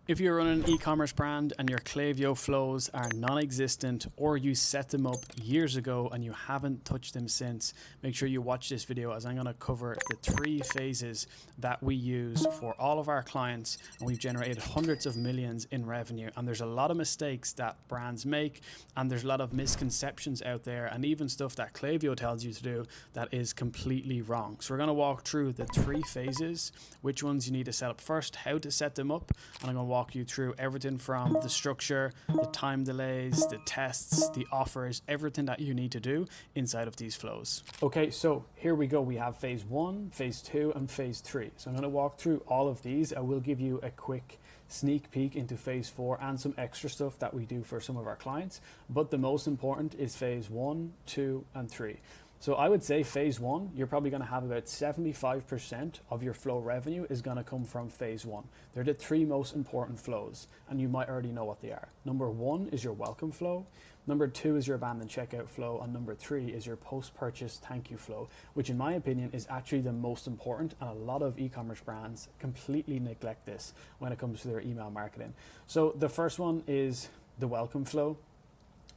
If you're running an e-commerce brand and your Klaviyo flows are non-existent, or you set them up years ago and you haven't touched them since, make sure you watch this video as I'm going to cover the 3 phases that we use for all of our clients, and we've generated hundreds of millions in revenue. And there's a lot of mistakes that brands make, and there's a lot of misconceptions out there, and even stuff that Klaviyo tells you to do that is completely wrong. So we're going to walk through the 3 phases, which ones you need to set up first, how to set them up, and I'm going to walk you through everything from the structure, the time delays, the tests, the offers, everything that you need to do inside of these flows. Okay, so here we go. We have phase 1, phase 2, and phase 3. So I'm going to walk through all of these. I will give you a quick sneak peek into phase 4 and some extra stuff that we do for some of our clients. But the most important is phase 1, 2, and 3. So I would say phase 1, you're probably going to have about 75% of your flow revenue is going to come from phase 1. They're the 3 most important flows, and you might already know what they are. Number 1 is your welcome flow. Number 2 is your abandoned checkout flow. And number 3 is your post-purchase thank you flow, which in my opinion is actually the most important. And a lot of e-commerce brands completely neglect this when it comes to their email marketing. So the first one is the welcome flow.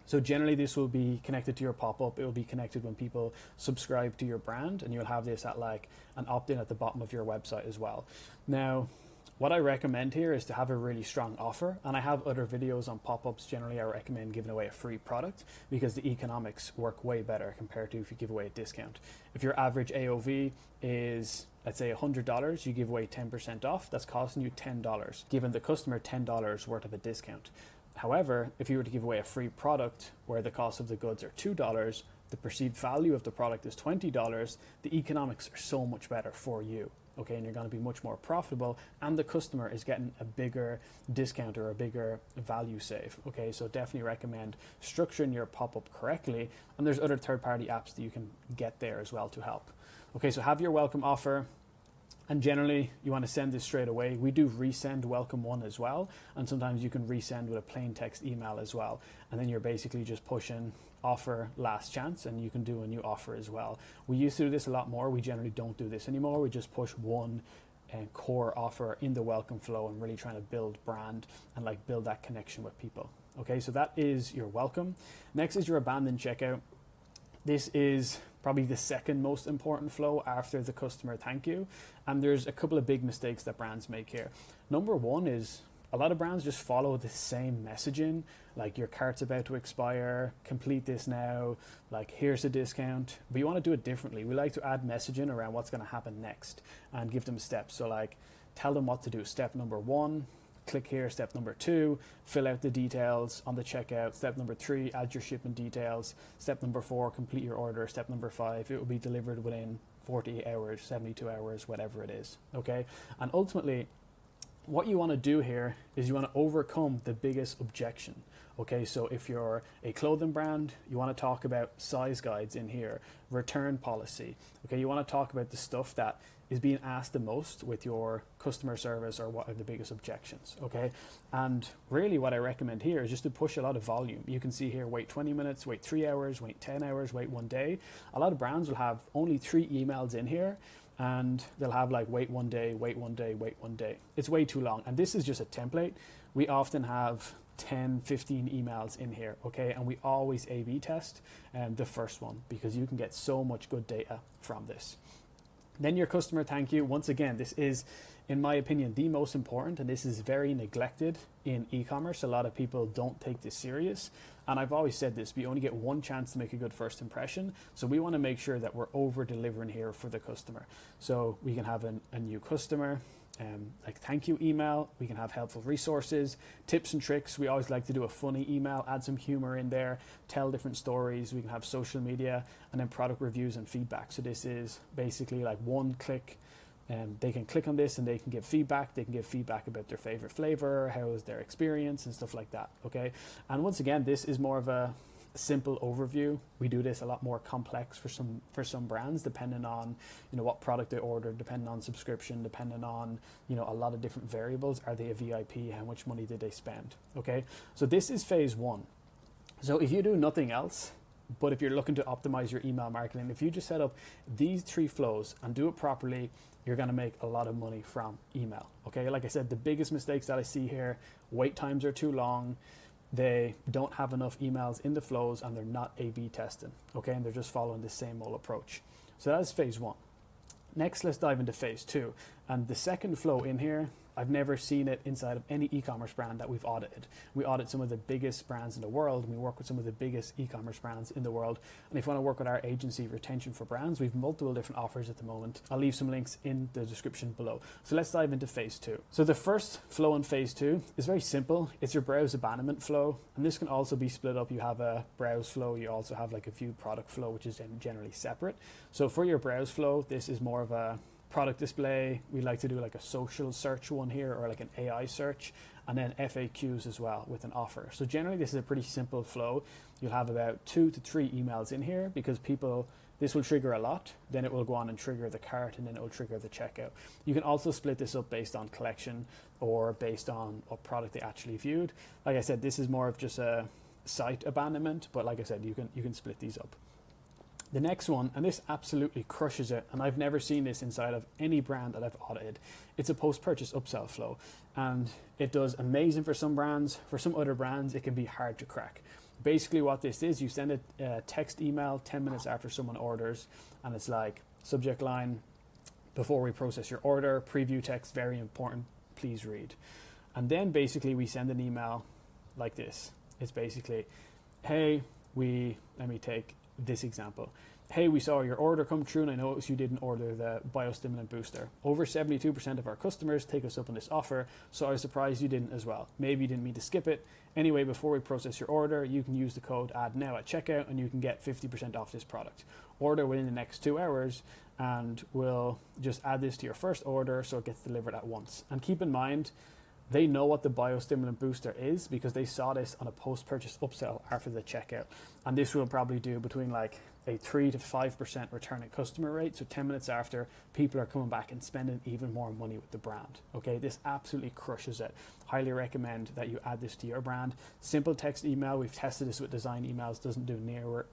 So generally this will be connected to your pop-up. It will be connected when people subscribe to your brand, and you'll have this at like an opt-in at the bottom of your website as well. Now, what I recommend here is to have a really strong offer, and I have other videos on pop-ups. Generally, I recommend giving away a free product because the economics work way better compared to if you give away a discount. If your average AOV is, let's say $100, you give away 10% off, that's costing you $10, giving the customer $10 worth of a discount. However, if you were to give away a free product where the cost of the goods are $2, the perceived value of the product is $20, the economics are so much better for you. Okay, and you're going to be much more profitable, and the customer is getting a bigger discount or a bigger value save. Okay, so definitely recommend structuring your pop-up correctly, and there's other third-party apps that you can get there as well to help. Okay, so have your welcome offer. And generally, you want to send this straight away. We do resend welcome one as well. And sometimes you can resend with a plain text email as well. And then you're basically just pushing offer last chance, and you can do a new offer as well. We used to do this a lot more. We generally don't do this anymore. We just push one core offer in the welcome flow and really trying to build brand and like build that connection with people. Okay, so that is your welcome. Next is your abandoned checkout. This is probably the second most important flow after the customer thank you. And there's a couple of big mistakes that brands make here. Number 1 is a lot of brands just follow the same messaging, like your cart's about to expire, complete this now, like here's a discount. But you want to do it differently. We like to add messaging around what's going to happen next and give them steps. So like tell them what to do. Step number 1, click here. Step number 2, fill out the details on the checkout. Step number 3, add your shipment details. Step number 4, complete your order. Step number 5, it will be delivered within 48 hours, 72 hours, whatever it is. Okay, and ultimately what you want to do here is you want to overcome the biggest objection. Okay, so if you're a clothing brand, you want to talk about size guides in here, return policy. Okay, you want to talk about the stuff that is being asked the most with your customer service, or what are the biggest objections. Okay, and really what I recommend here is just to push a lot of volume. You can see here, wait 20 minutes, wait 3 hours, wait 10 hours, wait 1 day. A lot of brands will have only 3 emails in here, and they'll have like wait 1 day, wait 1 day, wait 1 day. It's way too long. And this is just a template. We often have 10, 15 emails in here, okay? And we always A/B test the first one, because you can get so much good data from this. Then your customer thank you. Once again, this is, in my opinion, the most important, and this is very neglected in e-commerce. A lot of people don't take this serious. And I've always said this, we only get 1 chance to make a good first impression. So we want to make sure that we're over delivering here for the customer. So we can have a new customer, like thank you email. We can have helpful resources, tips and tricks. We always like to do a funny email, add some humor in there, tell different stories. We can have social media, and then product reviews and feedback. So this is basically like 1 click. They can click on this and they can give feedback. They can give feedback about their favorite flavor, how was their experience, and stuff like that. Okay, and once again, this is more of a simple overview. We do this a lot more complex for some brands, depending on what product they ordered, depending on subscription, depending on a lot of different variables. Are they a VIP? How much money did they spend? Okay, so this is phase 1. So if you do nothing else, But if you're looking to optimize your email marketing, if you just set up these 3 flows and do it properly, you're going to make a lot of money from email. Okay, like I said, the biggest mistakes that I see here: wait times are too long, they don't have enough emails in the flows, and they're not A/B testing. Okay, and they're just following the same old approach. So that's phase 1. Next, let's dive into phase 2. And the second flow in here, I've never seen it inside of any e-commerce brand that we've audited. We audit some of the biggest brands in the world, and we work with some of the biggest e-commerce brands in the world. And if you want to work with our agency, Retention for Brands, we've multiple different offers at the moment. I'll leave some links in the description below. So let's dive into phase 2. So the first flow in phase 2 is very simple. It's your browse abandonment flow. And this can also be split up. You have a browse flow. You also have like a view product flow, which is generally separate. So for your browse flow, this is more of a product display. We like to do like a social search one here, or like an AI search, and then FAQs as well with an offer. So generally this is a pretty simple flow. You'll have about 2 to 3 emails in here, because this will trigger a lot, then it will go on and trigger the cart, and then it will trigger the checkout. You can also split this up based on collection or based on what product they actually viewed. Like I said, this is more of just a site abandonment, but like I said, you can split these up. The next one, and this absolutely crushes it, and I've never seen this inside of any brand that I've audited, it's a post-purchase upsell flow. And it does amazing for some brands. For some other brands, it can be hard to crack. Basically what this is, you send a text email 10 minutes after someone orders, and it's like, subject line, before we process your order, preview text, very important, please read. And then basically we send an email like this. It's basically, hey, let me take this example. Hey, we saw your order come through, and I noticed you didn't order the biostimulant booster. Over 72% of our customers take us up on this offer, so I was surprised you didn't as well. Maybe you didn't mean to skip it. Anyway, before we process your order, you can use the code ADDNOW at checkout, and you can get 50% off this product. Order within the next 2 hours, and we'll just add this to your first order so it gets delivered at once. And keep in mind, they know what the biostimulant booster is, because they saw this on a post-purchase upsell after the checkout. And this will probably do between like a 3 to 5% return on customer rate. So 10 minutes after, people are coming back and spending even more money with the brand. Okay, this absolutely crushes it. Highly recommend that you add this to your brand. Simple text email. We've tested this with design emails. Doesn't do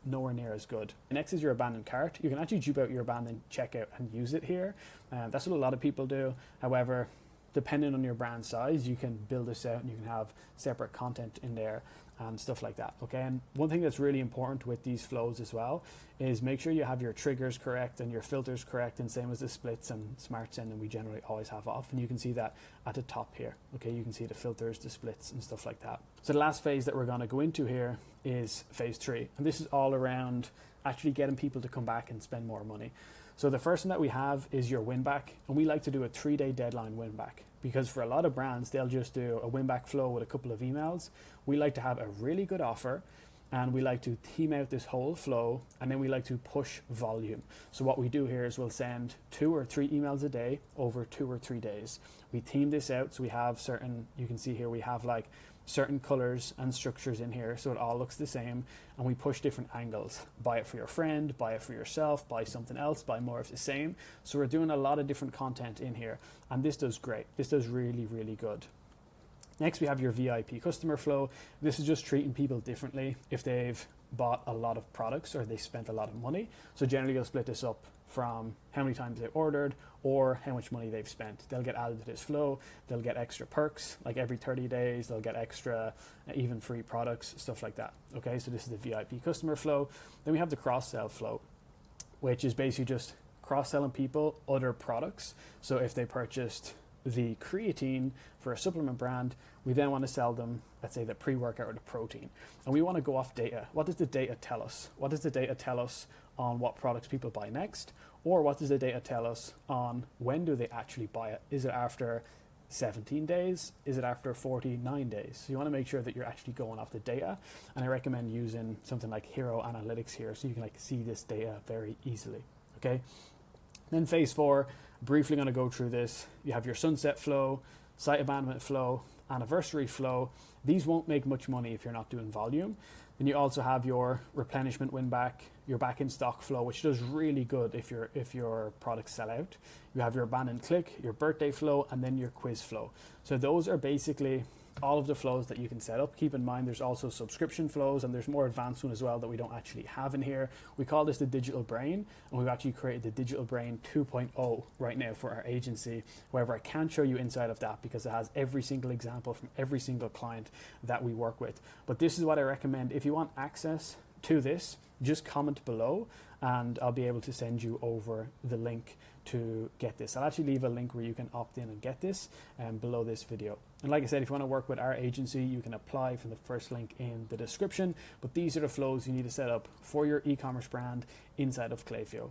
nowhere near as good. Next is your abandoned cart. You can actually dupe out your abandoned checkout and use it here. That's what a lot of people do. However, depending on your brand size, you can build this out and you can have separate content in there and stuff like that. Okay, and one thing that's really important with these flows as well is make sure you have your triggers correct and your filters correct, and same as the splits and smart send, and we generally always have off, and you can see that at the top here. Okay, you can see the filters, the splits and stuff like that. So the last phase that we're going to go into here is phase 3, and this is all around actually getting people to come back and spend more money. So the first one that we have is your winback, and we like to do a 3-day deadline winback, because for a lot of brands, they'll just do a winback flow with a couple of emails. We like to have a really good offer, and we like to theme out this whole flow, and then we like to push volume. So what we do here is we'll send 2 or 3 emails a day over 2 or 3 days. We theme this out, so we have certain, you can see here, we have like certain colors and structures in here, so it all looks the same, and we push different angles. Buy it for your friend, buy it for yourself, buy something else, buy more of the same. So we're doing a lot of different content in here, and this does great. This does really, really good. Next, we have your VIP customer flow. This is just treating people differently if they've bought a lot of products or they spent a lot of money. So generally you'll split this up from how many times they ordered or how much money they've spent. They'll get added to this flow. They'll get extra perks, like every 30 days, they'll get extra, even free products, stuff like that. Okay, so this is the VIP customer flow. Then we have the cross-sell flow, which is basically just cross-selling people other products. So if they purchased the creatine for a supplement brand, we then want to sell them, let's say, the pre-workout or the protein. And we want to go off data. What does the data tell us? What does the data tell us on what products people buy next? Or what does the data tell us on when do they actually buy it? Is it after 17 days? Is it after 49 days? So you want to make sure that you're actually going off the data. And I recommend using something like Hero Analytics here, so you can like see this data very easily. Okay. Then phase 4, briefly going to go through this. You have your sunset flow, site abandonment flow, anniversary flow. These won't make much money if you're not doing volume. Then you also have your replenishment win back, your back in stock flow, which does really good if your products sell out. You have your abandoned click, your birthday flow, and then your quiz flow. So those are basically all of the flows that you can set up. Keep in mind there's also subscription flows, and there's more advanced one as well that we don't actually have in here. We call this the digital brain, and we've actually created the digital brain 2.0 right now for our agency. However, I can't show you inside of that because it has every single example from every single client that we work with. But this is what I recommend. If you want access to this, just comment below and I'll be able to send you over the link to get this. I'll actually leave a link where you can opt in and get this below this video. And like I said, if you want to work with our agency, you can apply from the first link in the description. But these are the flows you need to set up for your e-commerce brand inside of Klaviyo.